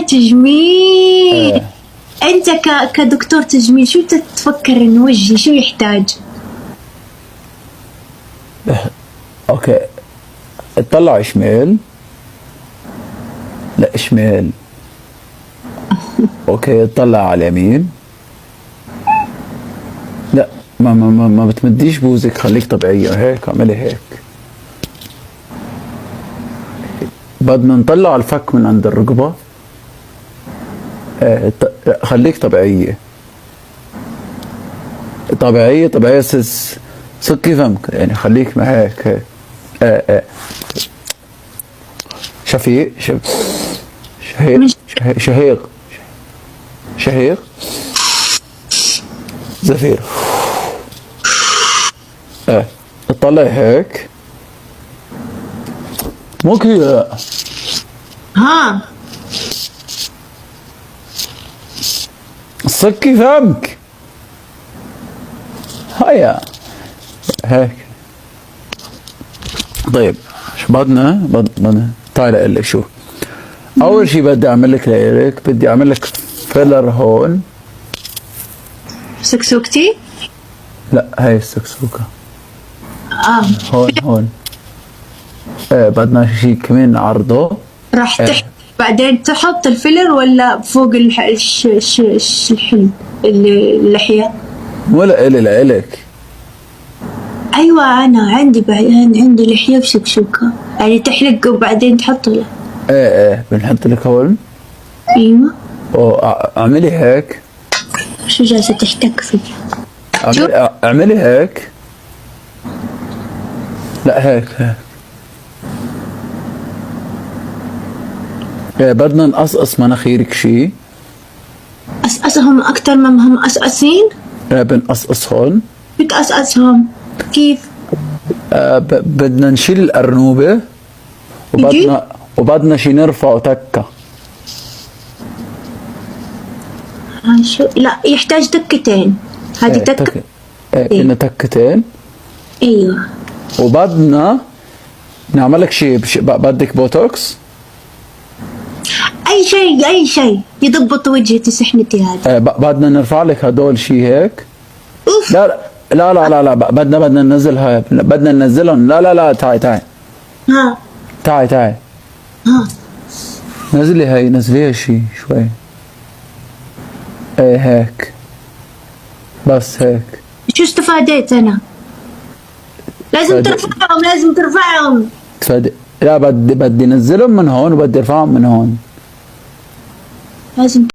تجميل. آه. انت كدكتور تجميل شو تفكر ان وجهي شو يحتاج؟ اوكي، اطلع شمال. لا شمال. اوكي، اطلع على اليمين. لا، ما بتمديش بوزك، خليك طبيعية هيك، اعملي هيك. بدنا نطلع الفك من عند الركبة. خليك طبيعية. طبيعية سكي فمك، يعني خليك ما هيك. شفيق شهيق شهيق زفير. اطلع هيك، مو كذا. ها سكي فمك. هيا هيك. طيب شو بدنا تعال اقول لك شو. اول شيء بدي اعمل لك لإلك، بدي اعمل لك فيلر هون. سكسوكتي؟ لا هاي السكسوكة. هون. بدنا شيء كمان عرضه. راح تحت بعدين تحط الفيلر ولا فوق الحلم اللحية؟ ولا إلي لإلك. ايوه انا عندي عندي لحية وسكسوكة، يعني تحلق وبعدين تحط له. بنحط لك هون. ايوه. اعملي هيك. شو جالسة تحتك فيه؟ اعملي هيك. لا هيك. بدنا نقصقص مناخيرك شي. أسقسهم أكتر ما هم مقصقصين؟ بنقصقص هون. بتقصقصهم كيف؟ بدنا نشيل الأرنوبة وبدنا شي نرفعه تكة. لا يحتاج تكتين. هذه تكة. بدنا تكتين. ايوه. وبدنا نعمل لك شي بدك بوتوكس؟ اي شيء يضبط وجهتي سحنتي هذه. بدنا نرفع لك هدول شي هيك. اوف. لا بدنا ننزلها، بدنا ننزلهم. لا تعي. ها. تعي. ها. نزليها شي شوي. هيك بس هيك. شو استفاديت انا؟ لازم ترفعهم. لا بدي انزلهم من هون وبدي ارفعهم من هون. لازم